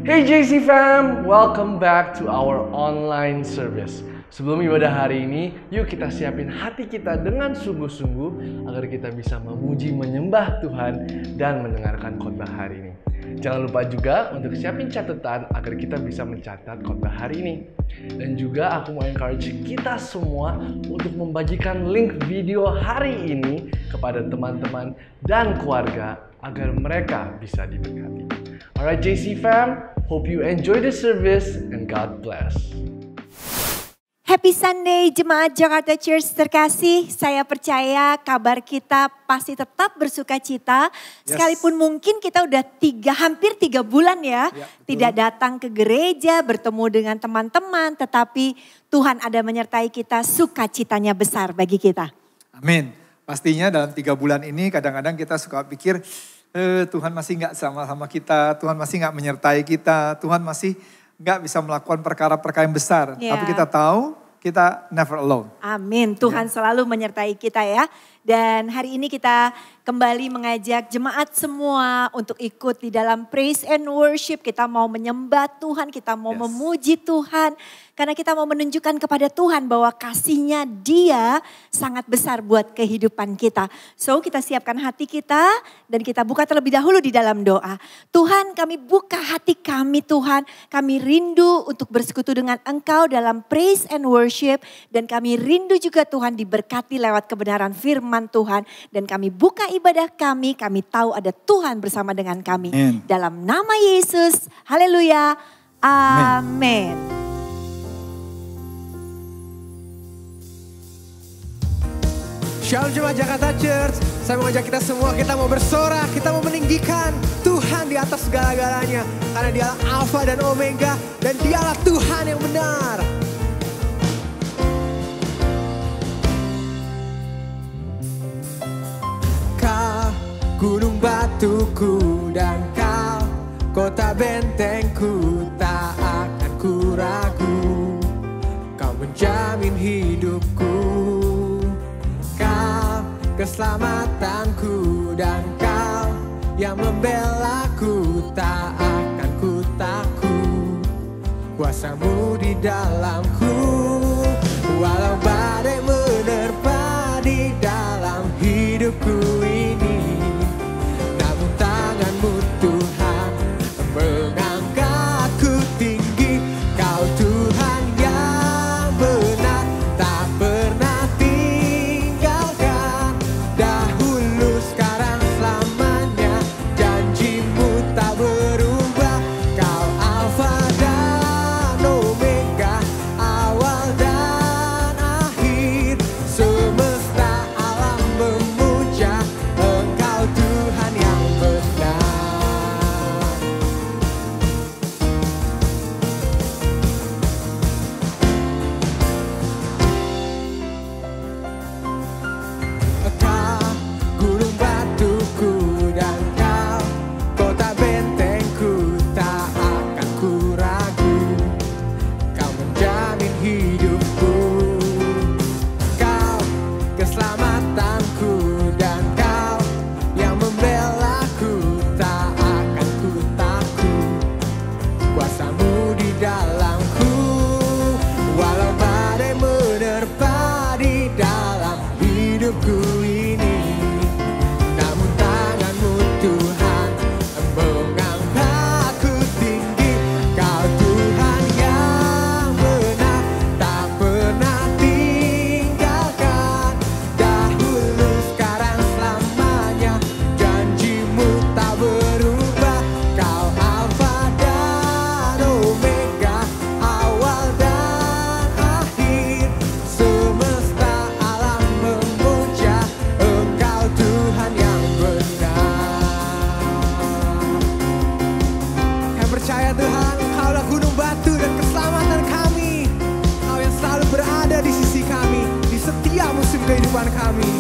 Hey JC fam, welcome back to our online service. Sebelum ibadah hari ini, yuk kita siapin hati kita dengan sungguh-sungguh agar kita bisa memuji menyembah Tuhan dan mendengarkan khotbah hari ini. Jangan lupa juga untuk siapin catatan agar kita bisa mencatat khotbah hari ini. Dan juga aku mau encourage kita semua untuk membagikan link video hari ini kepada teman-teman dan keluarga agar mereka bisa diberkati. Alright JC fam, hope you enjoy the service and God bless. Happy Sunday Jemaat Jakarta Church terkasih, saya percaya kabar kita pasti tetap bersuka cita. Sekalipun mungkin kita udah hampir 3 bulan ya tidak datang ke gereja, bertemu dengan teman-teman. Tetapi Tuhan ada menyertai kita, sukacitanya besar bagi kita. Amin. Pastinya dalam 3 bulan ini kadang-kadang kita suka pikir, Tuhan masih nggak sama-sama kita, Tuhan masih nggak menyertai kita, Tuhan masih nggak bisa melakukan perkara-perkara yang besar. Tapi kita tahu kita never alone. Amin, Tuhan selalu menyertai kita ya. Dan hari ini kita kembali mengajak jemaat semua untuk ikut di dalam praise and worship. Kita mau menyembah Tuhan, kita mau memuji Tuhan. Karena kita mau menunjukkan kepada Tuhan bahwa kasih-Nya Dia sangat besar buat kehidupan kita. So kita siapkan hati kita dan kita buka terlebih dahulu di dalam doa. Tuhan, kami buka hati kami Tuhan. Kami rindu untuk bersekutu dengan Engkau dalam praise and worship. Dan kami rindu juga Tuhan diberkati lewat kebenaran firman Tuhan. Dan kami buka ibadah kami tahu ada Tuhan bersama dengan kami. Dalam nama Yesus, haleluya, amin. Shalom Jemaat Jakarta Church, saya mengajak kita semua, kita mau bersorak, kita mau meninggikan Tuhan di atas segala-galanya. Karena Dialah Alfa dan Omega dan Dialah Tuhan yang benar. Kau gunung batuku dan kau kota bentengku, tak akan ku ragu. Kau menjamin hidupku, keselamatanku dan kau yang membelaku, tak akan ku takut. Kuasamu di dalamku, walau badai menerpa di dalam hidupku ini. Namun tanganmu Tuhan mengangkatku tinggi. Kau Tuhan yang benar, tak pernah kehidupan kami.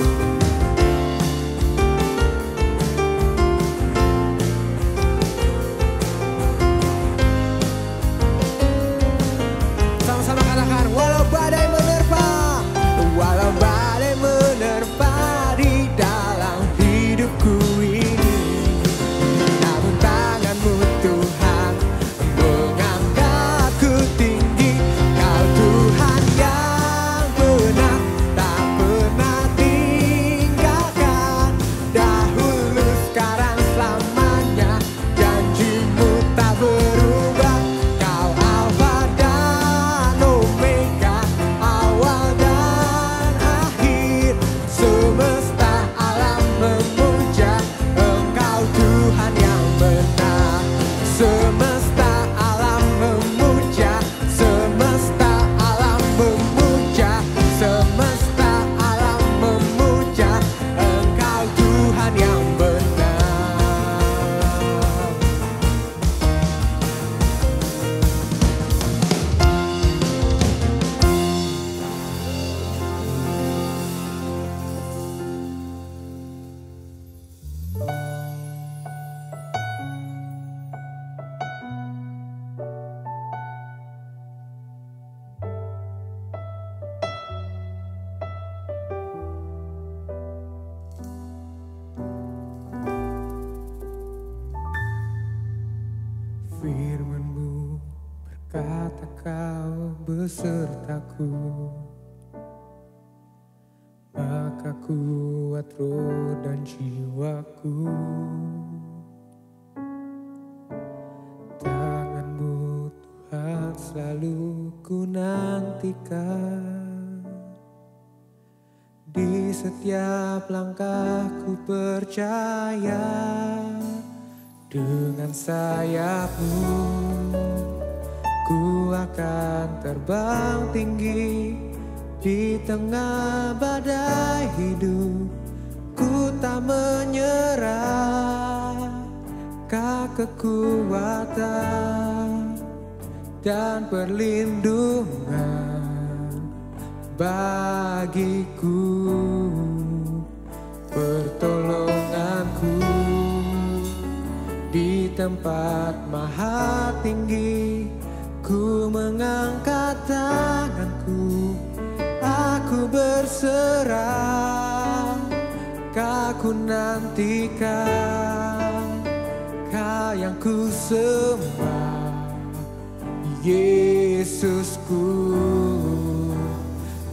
Sama-sama katakan, walau badai menerpa, walau badai menerpa di dalam hidupku ini, namun tanganmu Tuhan Firman-Mu berkata Kau besertaku, maka kuat roh dan jiwaku. Tangan-Mu Tuhan selalu ku nantikan, di setiap langkahku percaya. Dengan sayap-Mu ku akan terbang tinggi, di tengah badai hidup ku tak menyerah. Kau kekuatan dan perlindungan bagiku, pertolonganku di tempat maha tinggi. Ku mengangkat tanganku, aku berserah. Kau ku nantikan, Kau yang ku sembah, Yesusku,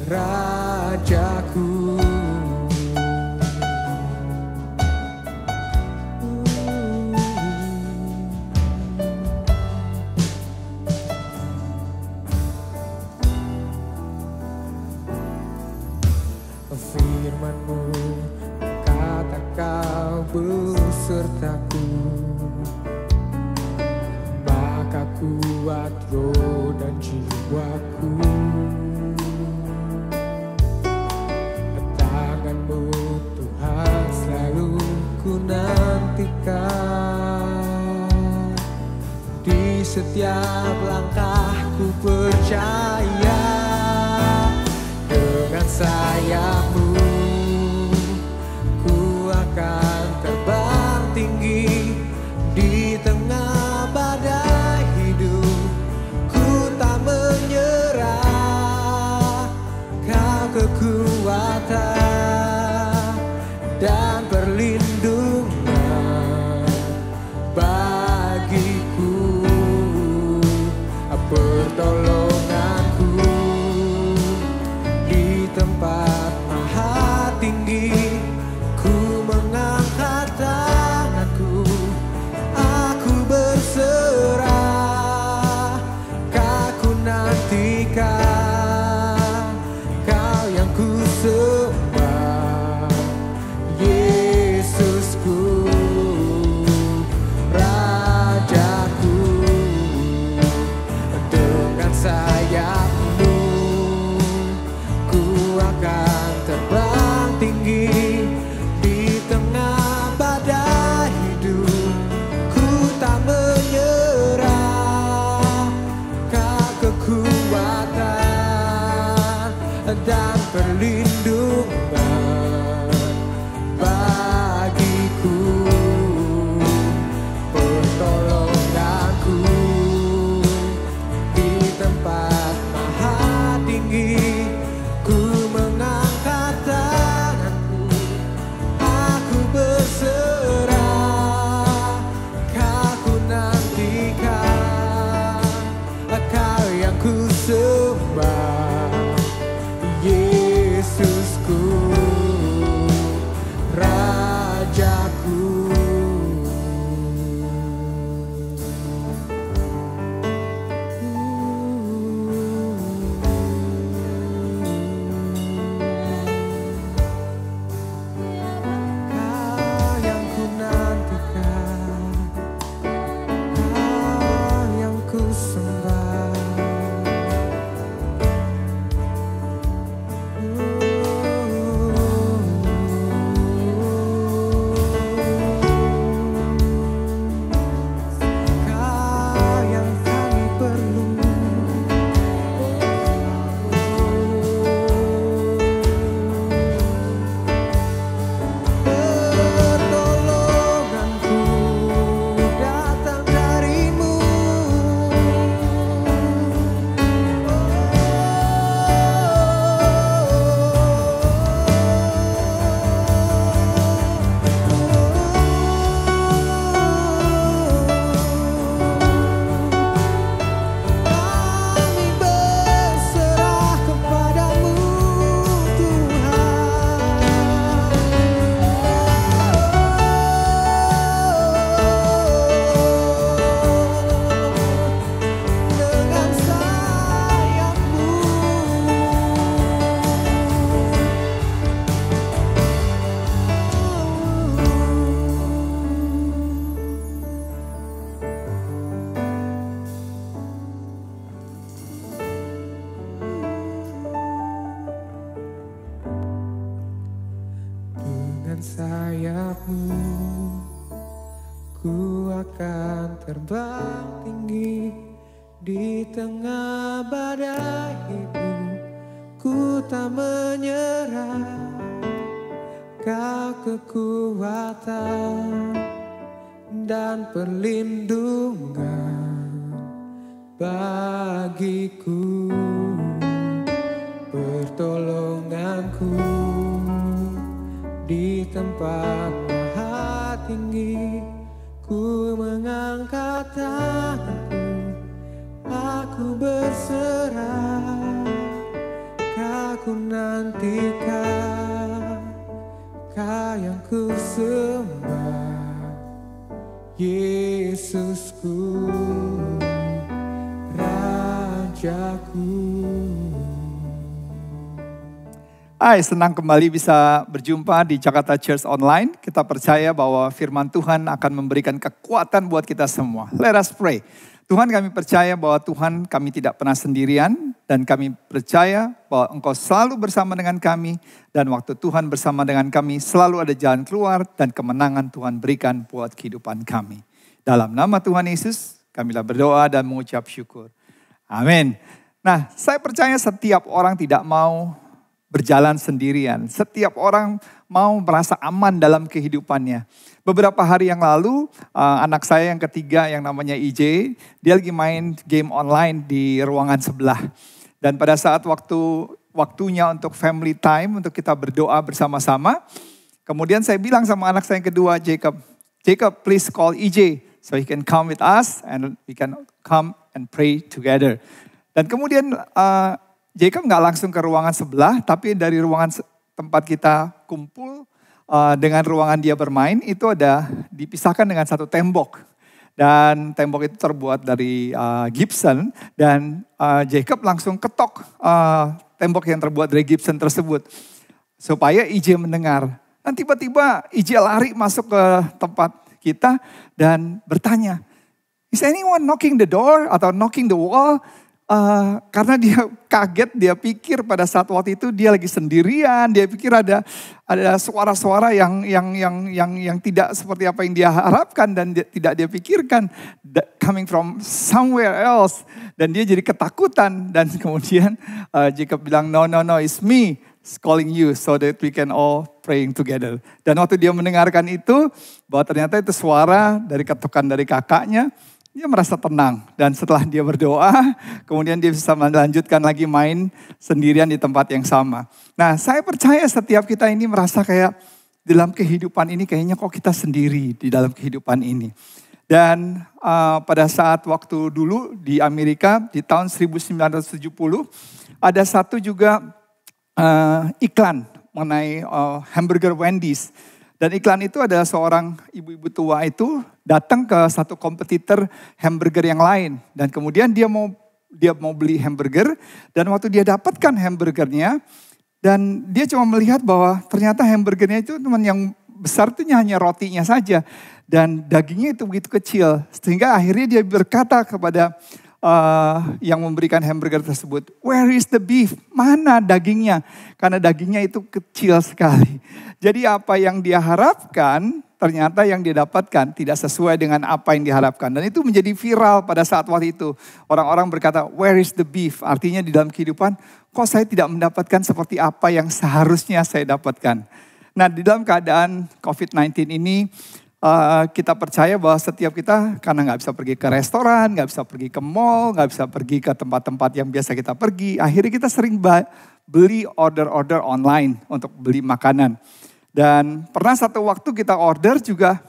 Rajaku. Firman-Mu kata Kau besertaku, maka kuat roh dan jiwaku. Tangan-Mu Tuhan selalu ku nantikan, di setiap langkahku percaya. Dengan sayap-Mu ku akan terbang tinggi, di tengah badai hidup ku tak menyerah. Kau kekuatan dan perlindungan bagiku, pertolonganku di tempat terbang tinggi di tengah badai hidup. Ku tak menyerah, Kau kekuatan dan perlindungan bagiku, pertolonganku di tempat maha tinggi. Ku mengangkat tanganku, aku berserah, Kau nantikan, Kau yang ku sembah, Yesusku, Rajaku. Hai, senang kembali bisa berjumpa di Jakarta Church Online. Kita percaya bahwa firman Tuhan akan memberikan kekuatan buat kita semua. Let us pray. Tuhan, kami percaya bahwa Tuhan, kami tidak pernah sendirian. Dan kami percaya bahwa Engkau selalu bersama dengan kami. Dan waktu Tuhan bersama dengan kami selalu ada jalan keluar dan kemenangan Tuhan berikan buat kehidupan kami. Dalam nama Tuhan Yesus, kamilah berdoa dan mengucap syukur. Amin. Nah, saya percaya setiap orang tidak mau berjalan sendirian. Setiap orang mau merasa aman dalam kehidupannya. Beberapa hari yang lalu, anak saya yang ketiga yang namanya IJ, dia lagi main game online di ruangan sebelah. Dan pada saat waktunya untuk family time, untuk kita berdoa bersama-sama, kemudian saya bilang sama anak saya yang kedua, Jacob, please call IJ so he can come with us and we can come and pray together. Dan kemudian Jacob nggak langsung ke ruangan sebelah, tapi dari ruangan tempat kita kumpul dengan ruangan dia bermain, itu ada dipisahkan dengan satu tembok. Dan tembok itu terbuat dari gypsum, dan Jacob langsung ketok tembok yang terbuat dari gypsum tersebut. Supaya IJ mendengar. Dan tiba-tiba IJ lari masuk ke tempat kita dan bertanya, "Is anyone knocking the door atau knocking the wall?" Karena dia kaget, dia pikir pada saat waktu itu dia lagi sendirian, dia pikir ada suara-suara yang tidak seperti apa yang dia harapkan dan tidak dia pikirkan, coming from somewhere else, dan dia jadi ketakutan. Dan kemudian Jacob bilang, no, it's me calling you so that we can all praying together. Dan waktu dia mendengarkan itu, bahwa ternyata itu suara dari ketukan dari kakaknya, dia merasa tenang. Dan setelah dia berdoa, kemudian dia bisa melanjutkan lagi main sendirian di tempat yang sama. Nah, saya percaya setiap kita ini merasa kayak dalam kehidupan ini kayaknya kok kita sendiri di dalam kehidupan ini. Dan pada saat waktu dulu di Amerika di tahun 1970, ada satu juga iklan mengenai hamburger Wendy's. Dan iklan itu ada seorang ibu-ibu tua itu datang ke satu kompetitor hamburger yang lain. Dan kemudian dia mau beli hamburger. Dan waktu dia dapatkan hamburgernya, dan dia cuma melihat bahwa ternyata hamburgernya itu teman yang besar itu hanya rotinya saja. Dan dagingnya itu begitu kecil. Sehingga akhirnya dia berkata kepada yang memberikan hamburger tersebut, "Where is the beef? Mana dagingnya?" Karena dagingnya itu kecil sekali. Jadi apa yang dia harapkan, ternyata yang dia dapatkan tidak sesuai dengan apa yang diharapkan. Dan itu menjadi viral pada saat waktu itu. Orang-orang berkata, "Where is the beef?" Artinya di dalam kehidupan, kok saya tidak mendapatkan seperti apa yang seharusnya saya dapatkan. Nah, di dalam keadaan COVID-19 ini, kita percaya bahwa setiap kita karena nggak bisa pergi ke restoran, nggak bisa pergi ke mall, nggak bisa pergi ke tempat-tempat yang biasa kita pergi, akhirnya kita sering beli order-order online untuk beli makanan. Dan pernah satu waktu kita order juga,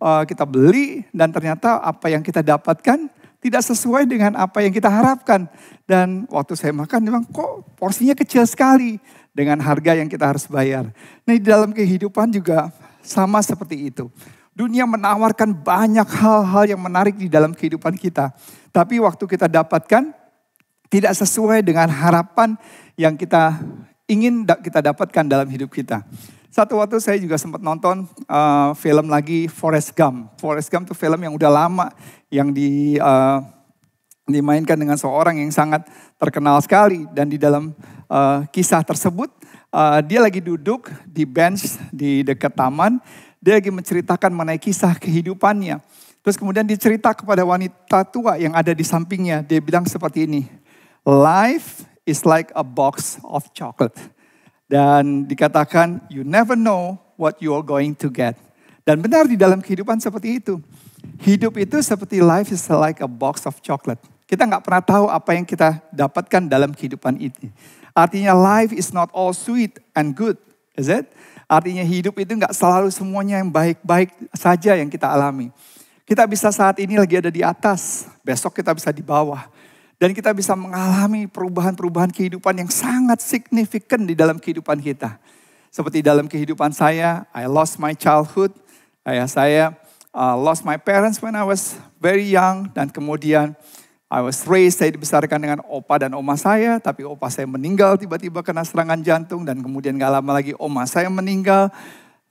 kita beli dan ternyata apa yang kita dapatkan tidak sesuai dengan apa yang kita harapkan. Dan waktu saya makan memang kok porsinya kecil sekali dengan harga yang kita harus bayar. Nah, di dalam kehidupan juga sama seperti itu. Dunia menawarkan banyak hal-hal yang menarik di dalam kehidupan kita. Tapi waktu kita dapatkan tidak sesuai dengan harapan yang kita ingin kita dapatkan dalam hidup kita. Satu waktu saya juga sempat nonton film lagi Forrest Gump. Forrest Gump itu film yang udah lama yang dimainkan dengan seorang yang sangat terkenal sekali. Dan di dalam kisah tersebut dia lagi duduk di bench di dekat taman. Dia lagi menceritakan mengenai kisah kehidupannya. Terus kemudian dicerita kepada wanita tua yang ada di sampingnya. Dia bilang seperti ini. Life is like a box of chocolate. Dan dikatakan, you never know what you are going to get. Dan benar di dalam kehidupan seperti itu. Hidup itu seperti life is like a box of chocolate. Kita nggak pernah tahu apa yang kita dapatkan dalam kehidupan ini. Artinya life is not all sweet and good, is it? Artinya hidup itu nggak selalu semuanya yang baik-baik saja yang kita alami. Kita bisa saat ini lagi ada di atas, besok kita bisa di bawah. Dan kita bisa mengalami perubahan-perubahan kehidupan yang sangat signifikan di dalam kehidupan kita. Seperti dalam kehidupan saya, I lost my childhood. Saya lost my parents when I was very young. Dan kemudian I was raised, saya dibesarkan dengan opa dan oma saya. Tapi opa saya meninggal tiba-tiba kena serangan jantung. Dan kemudian gak lama lagi oma saya meninggal.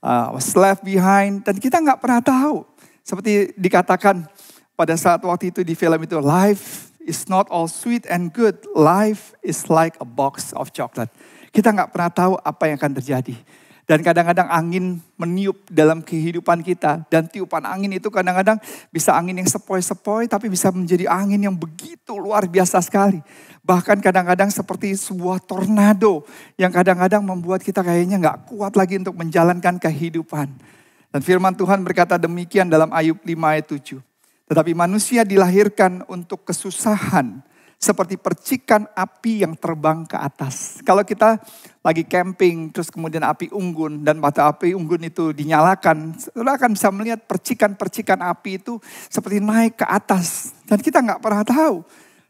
I was left behind. Dan kita gak pernah tahu. Seperti dikatakan pada saat waktu itu di film itu. Life is not all sweet and good. Life is like a box of chocolate. Kita gak pernah tahu apa yang akan terjadi. Dan kadang-kadang angin meniup dalam kehidupan kita. Dan tiupan angin itu kadang-kadang bisa angin yang sepoi-sepoi. Tapi bisa menjadi angin yang begitu luar biasa sekali. Bahkan kadang-kadang seperti sebuah tornado. Yang kadang-kadang membuat kita kayaknya gak kuat lagi untuk menjalankan kehidupan. Dan firman Tuhan berkata demikian dalam Ayub 5 ayat 7. Tetapi manusia dilahirkan untuk kesusahan. Seperti percikan api yang terbang ke atas. Kalau kita lagi camping, terus kemudian api unggun, dan mata api unggun itu dinyalakan, saudara akan bisa melihat percikan-percikan api itu seperti naik ke atas. Dan kita nggak pernah tahu.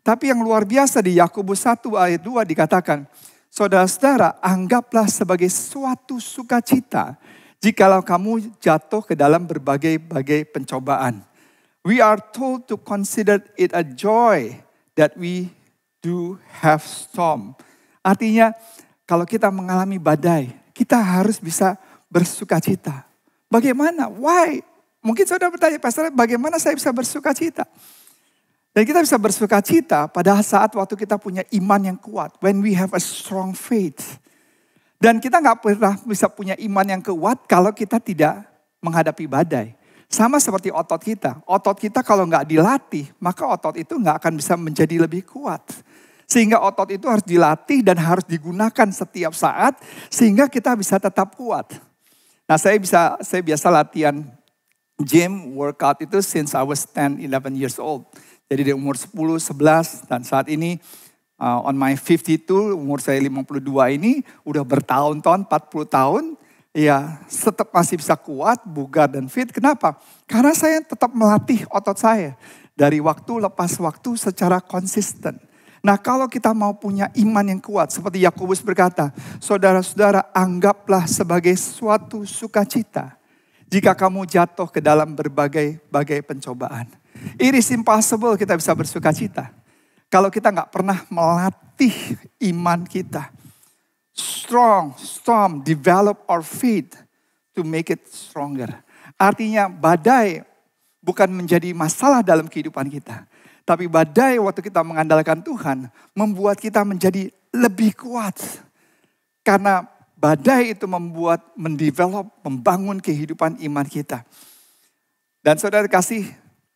Tapi yang luar biasa di Yakobus 1 ayat 2 dikatakan, saudara-saudara anggaplah sebagai suatu sukacita, jikalau kamu jatuh ke dalam berbagai-bagai pencobaan. We are told to consider it a joy that we do have storm. Artinya kalau kita mengalami badai, kita harus bisa bersuka cita. Bagaimana? Why? Mungkin saudara bertanya, Pastor, bagaimana saya bisa bersuka cita? Dan kita bisa bersuka cita pada saat waktu kita punya iman yang kuat. When we have a strong faith. Dan kita gak pernah bisa punya iman yang kuat kalau kita tidak menghadapi badai. Sama seperti otot kita. Otot kita kalau nggak dilatih, maka otot itu nggak akan bisa menjadi lebih kuat. Sehingga otot itu harus dilatih dan harus digunakan setiap saat, sehingga kita bisa tetap kuat. Nah saya biasa latihan gym, workout itu since I was 10, 11 years old. Jadi dari umur 10, 11, dan saat ini on my 52, umur saya 52 ini, udah bertahun-tahun, 40 tahun, ya, tetap masih bisa kuat, bugar dan fit. Kenapa? Karena saya tetap melatih otot saya. Dari waktu lepas waktu secara konsisten. Nah kalau kita mau punya iman yang kuat. Seperti Yakobus berkata. Saudara-saudara anggaplah sebagai suatu sukacita. Jika kamu jatuh ke dalam berbagai pencobaan. It is impossible kita bisa bersukacita. Kalau kita gak pernah melatih iman kita. Strong, develop our faith to make it stronger. Artinya badai bukan menjadi masalah dalam kehidupan kita. Tapi badai waktu kita mengandalkan Tuhan membuat kita menjadi lebih kuat. Karena badai itu membangun kehidupan iman kita. Dan saudara kasih,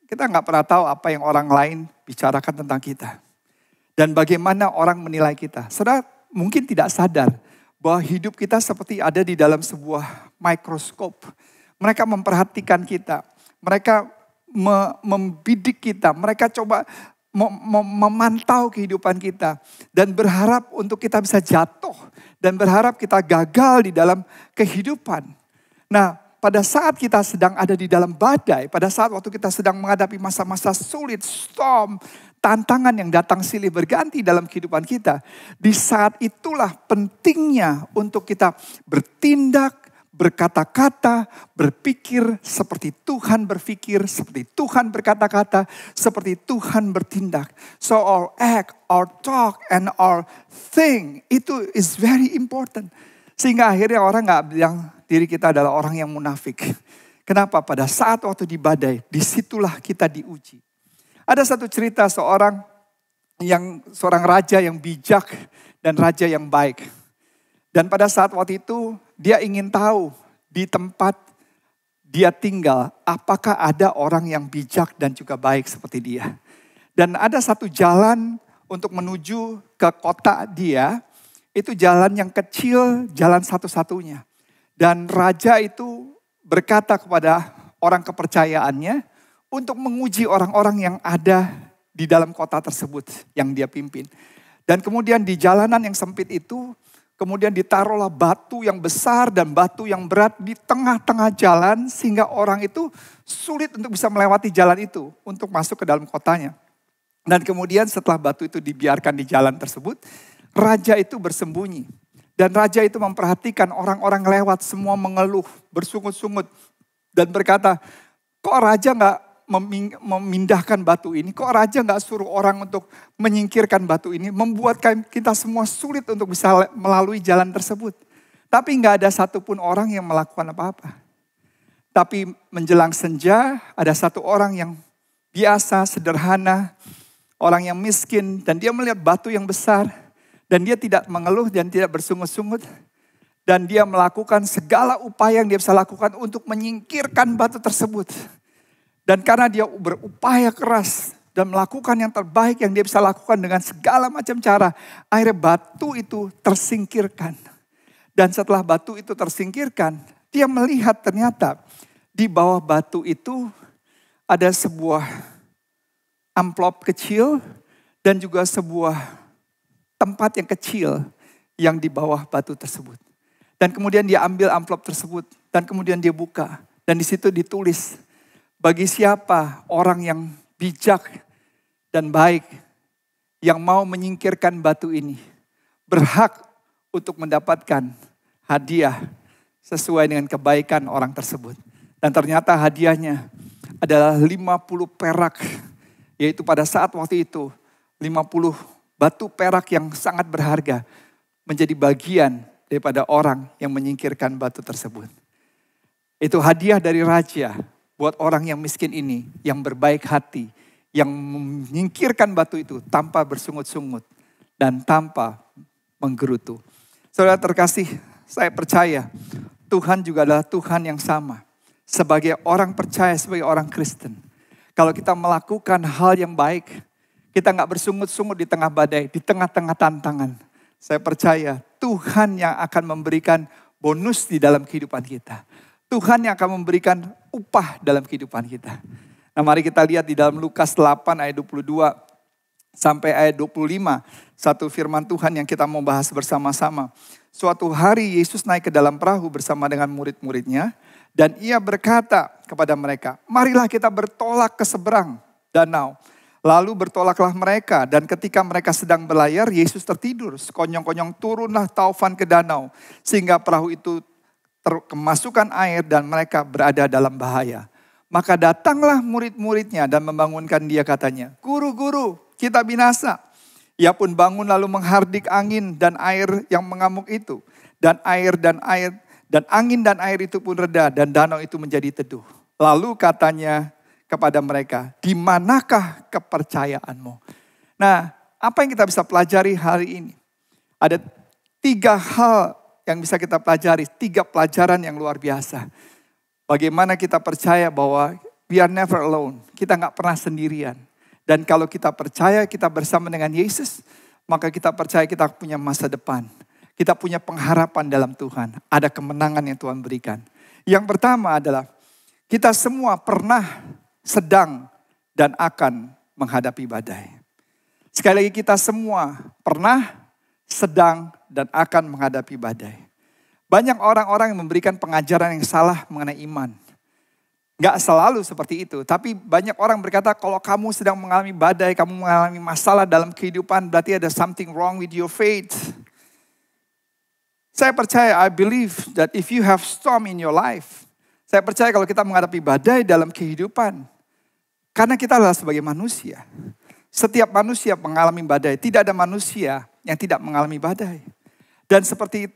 kita gak pernah tahu apa yang orang lain bicarakan tentang kita. Dan bagaimana orang menilai kita. Saudara mungkin tidak sadar bahwa hidup kita seperti ada di dalam sebuah mikroskop. Mereka memperhatikan kita. Mereka membidik kita. Mereka coba memantau kehidupan kita. Dan berharap untuk kita bisa jatuh. Dan berharap kita gagal di dalam kehidupan. Nah, pada saat kita sedang ada di dalam badai. Pada saat waktu kita sedang menghadapi masa-masa sulit, storm, tantangan yang datang silih berganti dalam kehidupan kita. Di saat itulah pentingnya untuk kita bertindak, berkata-kata, berpikir seperti Tuhan berpikir, seperti Tuhan berkata-kata, seperti Tuhan bertindak. So our act, our talk, and our think, itu is very important. Sehingga akhirnya orang gak bilang diri kita adalah orang yang munafik. Kenapa? Pada saat waktu di badai, disitulah kita diuji. Ada satu cerita seorang raja yang bijak dan raja yang baik. Dan pada saat waktu itu dia ingin tahu di tempat dia tinggal, apakah ada orang yang bijak dan juga baik seperti dia. Dan ada satu jalan untuk menuju ke kota dia, itu jalan yang kecil, jalan satu-satunya. Dan raja itu berkata kepada orang kepercayaannya untuk menguji orang-orang yang ada di dalam kota tersebut yang dia pimpin. Dan kemudian di jalanan yang sempit itu, kemudian ditaruhlah batu yang besar dan batu yang berat di tengah-tengah jalan sehingga orang itu sulit untuk bisa melewati jalan itu untuk masuk ke dalam kotanya. Dan kemudian setelah batu itu dibiarkan di jalan tersebut, raja itu bersembunyi. Dan raja itu memperhatikan orang-orang lewat semua mengeluh, bersungut-sungut. Dan berkata, kok raja gak memindahkan batu ini? Kok raja gak suruh orang untuk menyingkirkan batu ini? Membuat kita semua sulit untuk bisa melalui jalan tersebut. Tapi gak ada satupun orang yang melakukan apa-apa. Tapi menjelang senja ada satu orang yang biasa, sederhana, orang yang miskin. Dan dia melihat batu yang besar. Dan dia tidak mengeluh dan tidak bersungut-sungut. Dan dia melakukan segala upaya yang dia bisa lakukan untuk menyingkirkan batu tersebut. Dan karena dia berupaya keras dan melakukan yang terbaik yang dia bisa lakukan dengan segala macam cara, akhirnya batu itu tersingkirkan. Dan setelah batu itu tersingkirkan, dia melihat ternyata di bawah batu itu ada sebuah amplop kecil dan juga sebuah tempat yang kecil yang di bawah batu tersebut. Dan kemudian dia ambil amplop tersebut dan kemudian dia buka. Dan di situ ditulis, bagi siapa orang yang bijak dan baik yang mau menyingkirkan batu ini, berhak untuk mendapatkan hadiah sesuai dengan kebaikan orang tersebut. Dan ternyata hadiahnya adalah 50 perak, yaitu pada saat waktu itu 50 batu perak yang sangat berharga menjadi bagian daripada orang yang menyingkirkan batu tersebut. Itu hadiah dari raja buat orang yang miskin ini, yang berbaik hati, yang menyingkirkan batu itu tanpa bersungut-sungut dan tanpa menggerutu. Saudara terkasih, saya percaya Tuhan juga adalah Tuhan yang sama. Sebagai orang percaya, sebagai orang Kristen, kalau kita melakukan hal yang baik, kita gak bersungut-sungut di tengah badai, di tengah-tengah tantangan. Saya percaya Tuhan yang akan memberikan bonus di dalam kehidupan kita. Tuhan yang akan memberikan upah dalam kehidupan kita. Nah, mari kita lihat di dalam Lukas 8 ayat 22 sampai ayat 25. Satu firman Tuhan yang kita mau bahas bersama-sama. Suatu hari Yesus naik ke dalam perahu bersama dengan murid-muridnya. Dan ia berkata kepada mereka, marilah kita bertolak ke seberang danau. Lalu bertolaklah mereka, dan ketika mereka sedang berlayar, Yesus tertidur. Sekonyong-konyong turunlah taufan ke danau, sehingga perahu itu kemasukan air dan mereka berada dalam bahaya. Maka datanglah murid-muridnya dan membangunkan dia, katanya, Guru, Guru, kita binasa. Ia pun bangun lalu menghardik angin dan air yang mengamuk itu. Dan angin dan air itu pun reda, dan danau itu menjadi teduh. Lalu katanya kepada mereka, di manakah kepercayaanmu? Nah, apa yang kita bisa pelajari hari ini? Ada 3 hal yang bisa kita pelajari, 3 pelajaran yang luar biasa. Bagaimana kita percaya bahwa we are never alone, kita gak pernah sendirian. Dan kalau kita percaya kita bersama dengan Yesus, maka kita percaya kita punya masa depan. Kita punya pengharapan dalam Tuhan, ada kemenangan yang Tuhan berikan. Yang pertama adalah, kita semua pernah sedang dan akan menghadapi badai. Sekali lagi, kita semua pernah, sedang, dan akan menghadapi badai. Banyak orang-orang yang memberikan pengajaran yang salah mengenai iman. Gak selalu seperti itu, tapi banyak orang berkata kalau kamu sedang mengalami badai, kamu mengalami masalah dalam kehidupan, berarti ada something wrong with your faith. Saya percaya, I believe that if you have storm in your life, saya percaya kalau kita menghadapi badai dalam kehidupan, karena kita adalah sebagai manusia. Setiap manusia mengalami badai. Tidak ada manusia yang tidak mengalami badai. Dan seperti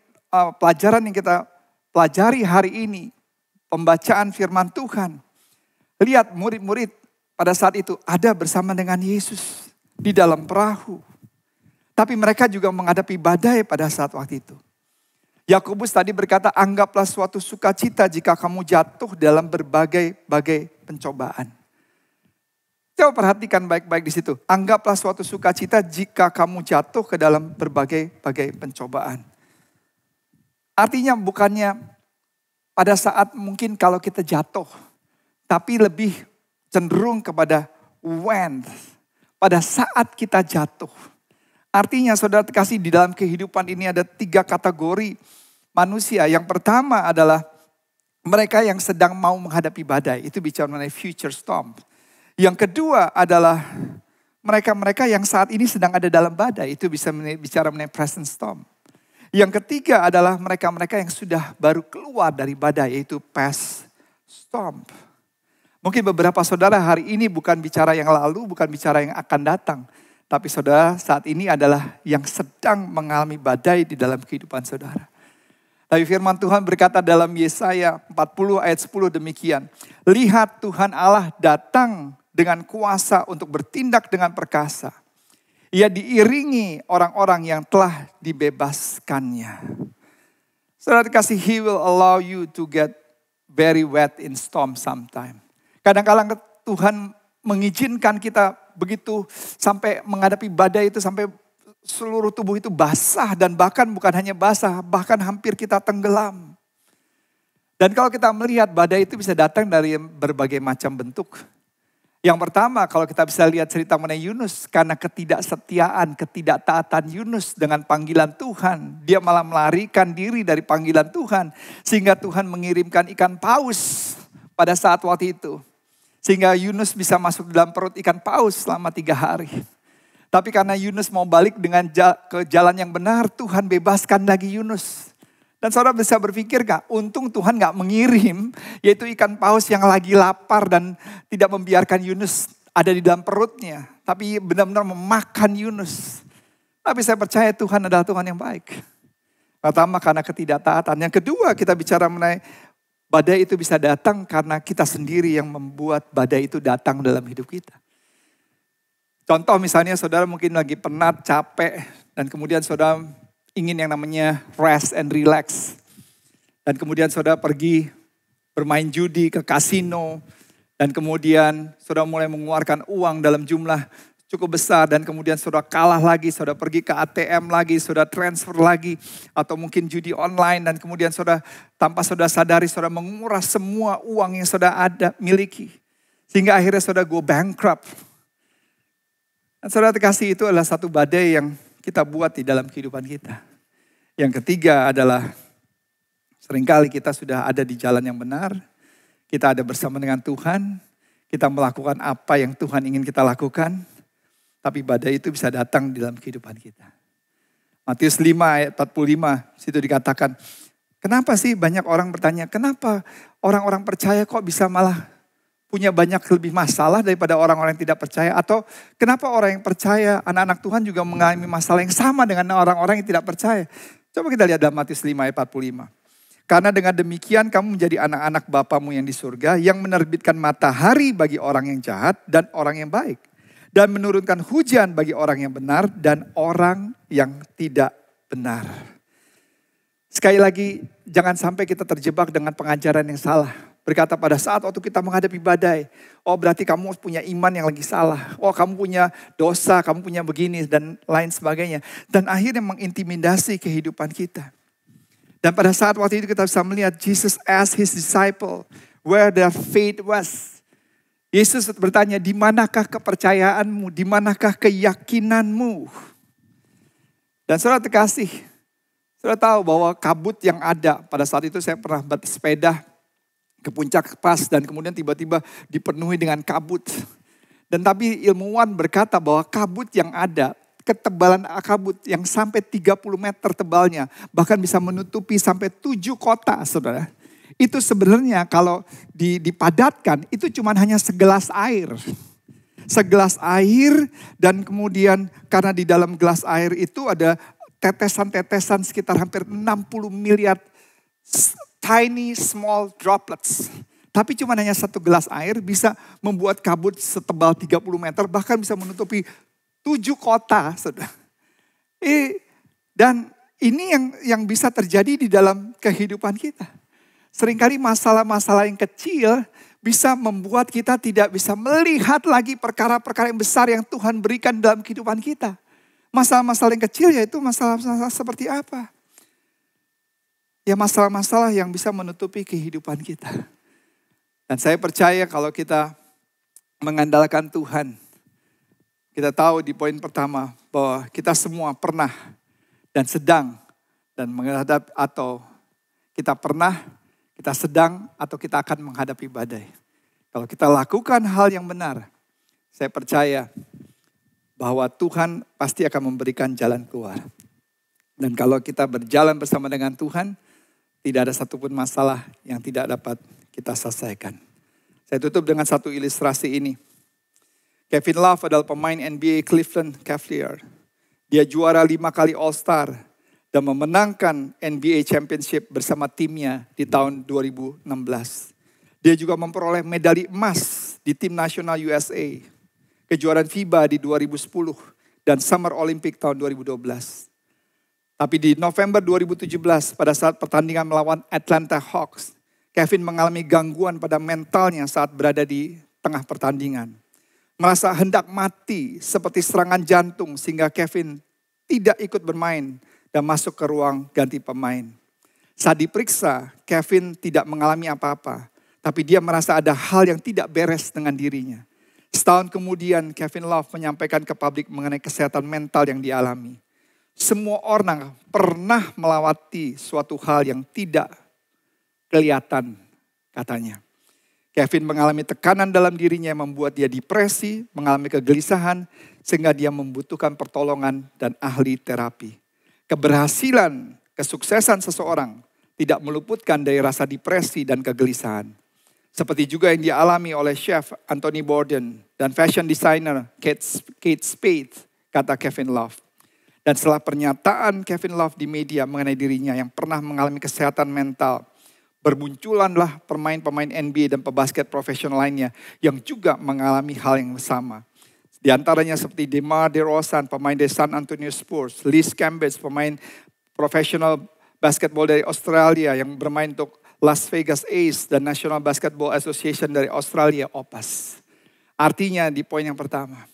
pelajaran yang kita pelajari hari ini, pembacaan firman Tuhan. Lihat murid-murid pada saat itu ada bersama dengan Yesus di dalam perahu. Tapi mereka juga menghadapi badai pada saat waktu itu. Yakobus tadi berkata, anggaplah suatu sukacita jika kamu jatuh dalam berbagai pencobaan. Coba perhatikan baik-baik di situ. Anggaplah suatu sukacita jika kamu jatuh ke dalam berbagai pencobaan. Artinya bukannya pada saat mungkin kalau kita jatuh, tapi lebih cenderung kepada when, pada saat kita jatuh. Artinya saudara kasih, di dalam kehidupan ini ada 3 kategori manusia. Yang pertama adalah mereka yang sedang mau menghadapi badai. Itu bicara mengenai future storm. Yang kedua adalah mereka-mereka yang saat ini sedang ada dalam badai. Itu bisa bicara mengenai present storm. Yang ketiga adalah mereka-mereka yang sudah baru keluar dari badai, yaitu past storm. Mungkin beberapa saudara hari ini bukan bicara yang lalu, bukan bicara yang akan datang. Tapi saudara saat ini adalah yang sedang mengalami badai di dalam kehidupan saudara. Tapi firman Tuhan berkata dalam Yesaya 40 ayat 10 demikian. Lihat, Tuhan Allah datang dengan kuasa untuk bertindak dengan perkasa. Ia diiringi orang-orang yang telah dibebaskannya. Saudara dikasih, He will allow you to get very wet in storm sometime. Kadang-kadang Tuhan mengizinkan kita begitu sampai menghadapi badai itu, sampai seluruh tubuh itu basah, dan bahkan bukan hanya basah, bahkan hampir kita tenggelam. Dan kalau kita melihat badai itu bisa datang dari berbagai macam bentuk. Yang pertama, kalau kita bisa lihat cerita mengenai Yunus, karena ketidaksetiaan, ketidaktaatan Yunus dengan panggilan Tuhan, dia malah melarikan diri dari panggilan Tuhan, sehingga Tuhan mengirimkan ikan paus pada saat waktu itu. Sehingga Yunus bisa masuk dalam perut ikan paus selama 3 hari. Tapi karena Yunus mau balik dengan ke jalan yang benar, Tuhan bebaskan lagi Yunus. Dan saudara bisa berpikir gak, untung Tuhan gak mengirim, yaitu ikan paus yang lagi lapar dan tidak membiarkan Yunus ada di dalam perutnya. Tapi benar-benar memakan Yunus. Tapi saya percaya Tuhan adalah Tuhan yang baik. Pertama karena ketidaktaatan. Yang kedua kita bicara mengenai badai itu bisa datang karena kita sendiri yang membuat badai itu datang dalam hidup kita. Contoh misalnya saudara mungkin lagi penat, capek, dan kemudian saudara ingin yang namanya rest and relax. Dan kemudian saudara pergi bermain judi ke kasino, dan kemudian saudara mulai mengeluarkan uang dalam jumlah cukup besar, dan kemudian saudara kalah lagi, saudara pergi ke ATM lagi, saudara transfer lagi, atau mungkin judi online, dan kemudian saudara tanpa saudara sadari saudara menguras semua uang yang saudara ada miliki, sehingga akhirnya saudara go bankrupt. Dan saudara terkasih, itu adalah satu badai yang kita buat di dalam kehidupan kita. Yang ketiga adalah seringkali kita sudah ada di jalan yang benar, kita ada bersama dengan Tuhan, kita melakukan apa yang Tuhan ingin kita lakukan, tapi badai itu bisa datang di dalam kehidupan kita. Matius 5 ayat 45, situ dikatakan, kenapa sih banyak orang bertanya, kenapa orang-orang percaya kok bisa malah punya banyak lebih masalah daripada orang-orang yang tidak percaya? Atau kenapa orang yang percaya, anak-anak Tuhan juga mengalami masalah yang sama dengan orang-orang yang tidak percaya? Coba kita lihat dalam Matius 5 ayat 45. Karena dengan demikian kamu menjadi anak-anak Bapamu yang di surga, yang menerbitkan matahari bagi orang yang jahat dan orang yang baik, dan menurunkan hujan bagi orang yang benar dan orang yang tidak benar. Sekali lagi, jangan sampai kita terjebak dengan pengajaran yang salah. Berkata pada saat waktu kita menghadapi badai, oh berarti kamu punya iman yang lagi salah. Oh kamu punya dosa, kamu punya begini dan lain sebagainya. Dan akhirnya mengintimidasi kehidupan kita. Dan pada saat waktu itu kita bisa melihat Jesus asked his disciple where their faith was. Yesus bertanya, di manakah kepercayaanmu, di manakah keyakinanmu? Dan saudara terkasih, saudara tahu bahwa kabut yang ada pada saat itu, saya pernah bersepeda ke puncak pas dan kemudian tiba-tiba dipenuhi dengan kabut. Dan tapi ilmuwan berkata bahwa kabut yang ada, ketebalan kabut yang sampai 30 meter tebalnya, bahkan bisa menutupi sampai 7 kota saudara. Itu sebenarnya kalau dipadatkan itu cuma hanya segelas air. Segelas air dan kemudian karena di dalam gelas air itu ada tetesan-tetesan sekitar hampir 60 miliar tiny small droplets. Tapi cuma hanya satu gelas air bisa membuat kabut setebal 30 meter bahkan bisa menutupi 7 kota. Saudara. Dan ini yang bisa terjadi di dalam kehidupan kita. Seringkali masalah-masalah yang kecil bisa membuat kita tidak bisa melihat lagi perkara-perkara yang besar yang Tuhan berikan dalam kehidupan kita. Masalah-masalah yang kecil yaitu masalah-masalah seperti apa? Ya masalah-masalah yang bisa menutupi kehidupan kita. Dan saya percaya kalau kita mengandalkan Tuhan, kita tahu di poin pertama bahwa kita semua pernah dan sedang dan menghadap atau kita pernah, kita sedang atau kita akan menghadapi badai. Kalau kita lakukan hal yang benar, saya percaya bahwa Tuhan pasti akan memberikan jalan keluar. Dan kalau kita berjalan bersama dengan Tuhan, tidak ada satupun masalah yang tidak dapat kita selesaikan. Saya tutup dengan satu ilustrasi ini. Kevin Love adalah pemain NBA Cleveland Cavaliers. Dia juara 5 kali All-Star dan memenangkan NBA Championship bersama timnya di tahun 2016. Dia juga memperoleh medali emas di tim nasional USA, kejuaraan FIBA di 2010 dan Summer Olympic tahun 2012. Tapi di November 2017 pada saat pertandingan melawan Atlanta Hawks, Kevin mengalami gangguan pada mentalnya saat berada di tengah pertandingan. Merasa hendak mati seperti serangan jantung sehingga Kevin tidak ikut bermain dan masuk ke ruang ganti pemain. Saat diperiksa, Kevin tidak mengalami apa-apa, tapi dia merasa ada hal yang tidak beres dengan dirinya. Setahun kemudian Kevin Love menyampaikan ke publik mengenai kesehatan mental yang dialami. Semua orang pernah melewati suatu hal yang tidak kelihatan, katanya. Kevin mengalami tekanan dalam dirinya yang membuat dia depresi, mengalami kegelisahan, sehingga dia membutuhkan pertolongan dan ahli terapi. Keberhasilan, kesuksesan seseorang tidak meluputkan dari rasa depresi dan kegelisahan. Seperti juga yang dialami oleh chef Anthony Bourdain dan fashion designer Kate Spade, kata Kevin Love. Dan setelah pernyataan Kevin Love di media mengenai dirinya yang pernah mengalami kesehatan mental, bermunculanlah pemain-pemain NBA dan pebasket profesional lainnya yang juga mengalami hal yang sama. Di antaranya seperti DeMar DeRozan, pemain dari San Antonio Spurs, Liz Cambage, pemain profesional basketball dari Australia yang bermain untuk Las Vegas Ace dan National Basketball Association dari Australia, OPAS. Artinya di poin yang pertama,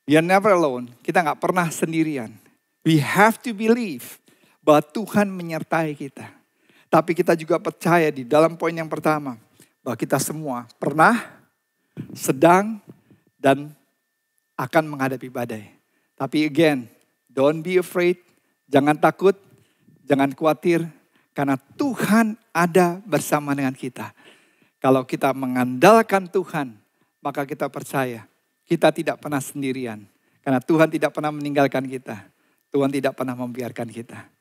we are never alone, kita gak pernah sendirian. We have to believe bahwa Tuhan menyertai kita. Tapi kita juga percaya di dalam poin yang pertama, bahwa kita semua pernah, sedang, dan akan menghadapi badai. Tapi again, don't be afraid, jangan takut, jangan khawatir, karena Tuhan ada bersama dengan kita. Kalau kita mengandalkan Tuhan, maka kita percaya, kita tidak pernah sendirian. Karena Tuhan tidak pernah meninggalkan kita, Tuhan tidak pernah membiarkan kita.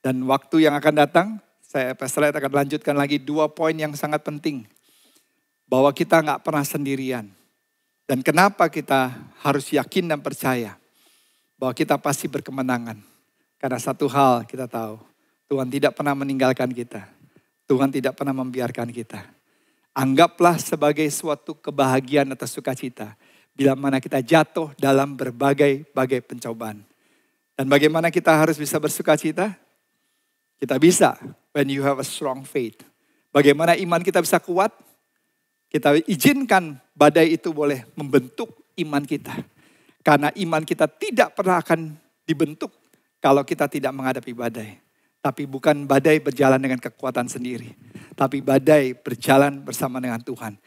Dan waktu yang akan datang, Pastor Ed akan lanjutkan lagi 2 poin yang sangat penting. Bahwa kita gak pernah sendirian. Dan kenapa kita harus yakin dan percaya bahwa kita pasti berkemenangan. Karena satu hal kita tahu, Tuhan tidak pernah meninggalkan kita. Tuhan tidak pernah membiarkan kita. Anggaplah sebagai suatu kebahagiaan atau sukacita bila mana kita jatuh dalam berbagai pencobaan. Dan bagaimana kita harus bisa bersukacita? Kita bisa when you have a strong faith. Bagaimana iman kita bisa kuat? Kita izinkan badai itu boleh membentuk iman kita. Karena iman kita tidak pernah akan dibentuk kalau kita tidak menghadapi badai. Tapi bukan badai berjalan dengan kekuatan sendiri. Tapi badai berjalan bersama dengan Tuhan.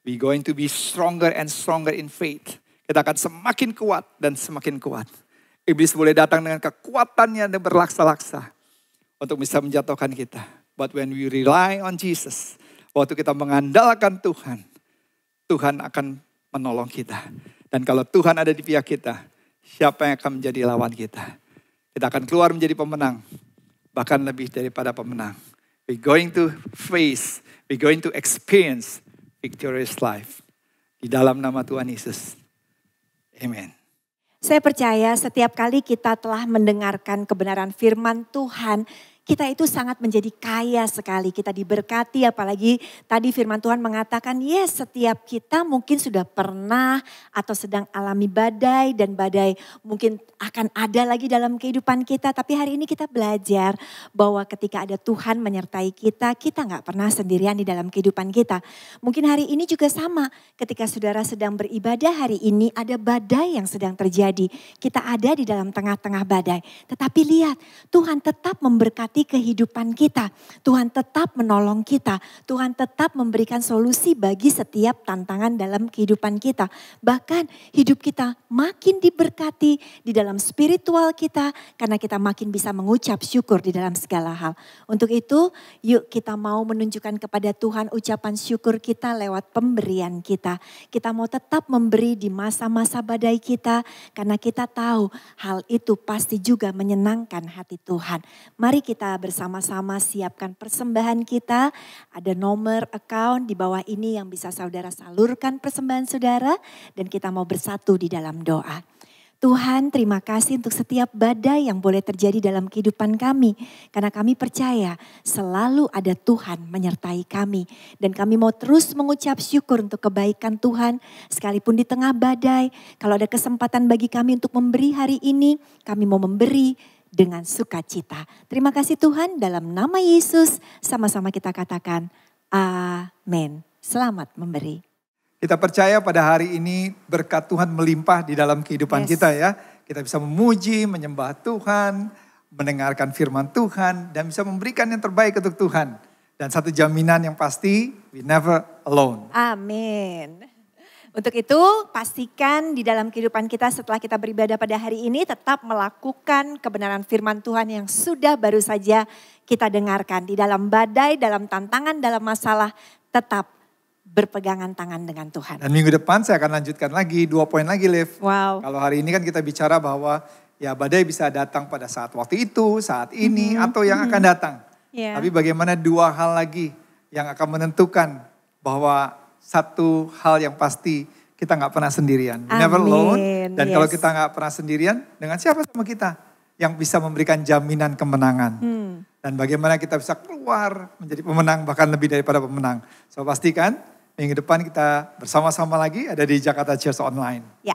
We going to be stronger and stronger in faith. Kita akan semakin kuat dan semakin kuat. Iblis boleh datang dengan kekuatannya dan berlaksa-laksa untuk bisa menjatuhkan kita. But when we rely on Jesus, waktu kita mengandalkan Tuhan, Tuhan akan menolong kita. Dan kalau Tuhan ada di pihak kita, siapa yang akan menjadi lawan kita? Kita akan keluar menjadi pemenang, bahkan lebih daripada pemenang. We're going to face, we're going to experience victorious life. Di dalam nama Tuhan Yesus. Amen. Saya percaya setiap kali kita telah mendengarkan kebenaran firman Tuhan, Kita itu sangat menjadi kaya sekali, kita diberkati, apalagi tadi firman Tuhan mengatakan, yes, setiap kita mungkin sudah pernah atau sedang alami badai, dan badai mungkin akan ada lagi dalam kehidupan kita. Tapi hari ini kita belajar bahwa ketika ada Tuhan menyertai kita, kita gak pernah sendirian di dalam kehidupan kita. Mungkin hari ini juga sama, ketika saudara sedang beribadah hari ini ada badai yang sedang terjadi. Kita ada di dalam tengah-tengah badai, tetapi lihat, Tuhan tetap memberkati kehidupan kita. Tuhan tetap menolong kita. Tuhan tetap memberikan solusi bagi setiap tantangan dalam kehidupan kita. Bahkan hidup kita makin diberkati di dalam spiritual kita karena kita makin bisa mengucap syukur di dalam segala hal. Untuk itu, yuk kita mau menunjukkan kepada Tuhan ucapan syukur kita lewat pemberian kita. Kita mau tetap memberi di masa-masa badai kita karena kita tahu hal itu pasti juga menyenangkan hati Tuhan. Mari kita bersama-sama siapkan persembahan kita. Ada nomor account di bawah ini yang bisa saudara salurkan persembahan saudara. Dan kita mau bersatu di dalam doa. Tuhan, terima kasih untuk setiap badai yang boleh terjadi dalam kehidupan kami. Karena kami percaya selalu ada Tuhan menyertai kami. Dan kami mau terus mengucap syukur untuk kebaikan Tuhan. Sekalipun di tengah badai, kalau ada kesempatan bagi kami untuk memberi hari ini, kami mau memberi dengan sukacita. Terima kasih Tuhan, dalam nama Yesus sama-sama kita katakan amin. Selamat memberi. Kita percaya pada hari ini berkat Tuhan melimpah di dalam kehidupan kita ya. Kita bisa memuji, menyembah Tuhan, mendengarkan firman Tuhan, dan bisa memberikan yang terbaik untuk Tuhan. Dan satu jaminan yang pasti, we never alone. Amin. Untuk itu pastikan di dalam kehidupan kita setelah kita beribadah pada hari ini tetap melakukan kebenaran firman Tuhan yang sudah baru saja kita dengarkan. Di dalam badai, dalam tantangan, dalam masalah tetap berpegangan tangan dengan Tuhan. Dan minggu depan saya akan lanjutkan lagi 2 poin lagi Liv. Wow. Kalau hari ini kan kita bicara bahwa ya badai bisa datang pada saat waktu itu, saat ini atau yang akan datang. Yeah. Tapi bagaimana 2 hal lagi yang akan menentukan bahwa satu hal yang pasti kita gak pernah sendirian. Never alone. Dan kalau kita gak pernah sendirian, dengan siapa sama kita yang bisa memberikan jaminan kemenangan. Dan bagaimana kita bisa keluar menjadi pemenang, bahkan lebih daripada pemenang. So pastikan minggu depan kita bersama-sama lagi ada di Jakarta Church Online. Ya.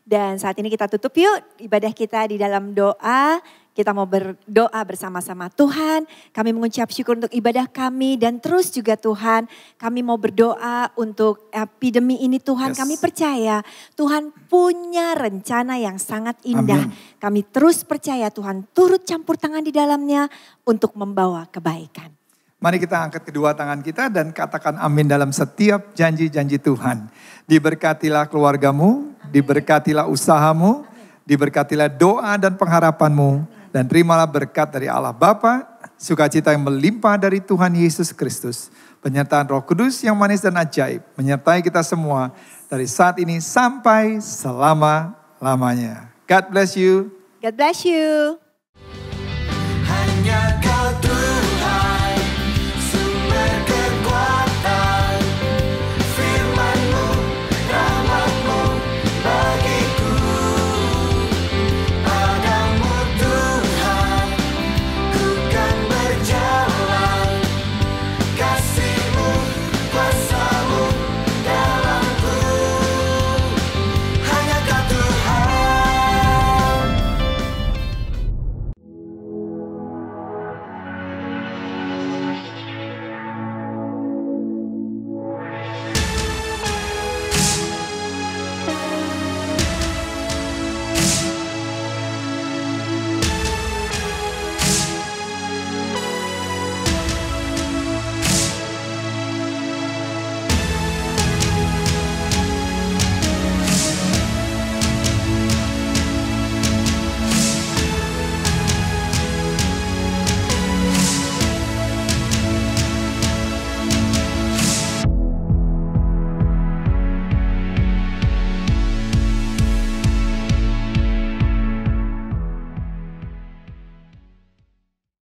Dan saat ini kita tutup yuk ibadah kita di dalam doa. Kita mau berdoa bersama-sama. Tuhan, kami mengucap syukur untuk ibadah kami. Dan terus juga Tuhan, kami mau berdoa untuk epidemi ini Tuhan. Kami percaya Tuhan punya rencana yang sangat indah. Amin. Kami terus percaya Tuhan turut campur tangan di dalamnya untuk membawa kebaikan. Mari kita angkat kedua tangan kita dan katakan amin dalam setiap janji-janji Tuhan. Diberkatilah keluargamu, diberkatilah usahamu, diberkatilah doa dan pengharapanmu. Dan terimalah berkat dari Allah Bapa, sukacita yang melimpah dari Tuhan Yesus Kristus. Penyertaan Roh Kudus yang manis dan ajaib menyertai kita semua dari saat ini sampai selama-lamanya. God bless you. God bless you.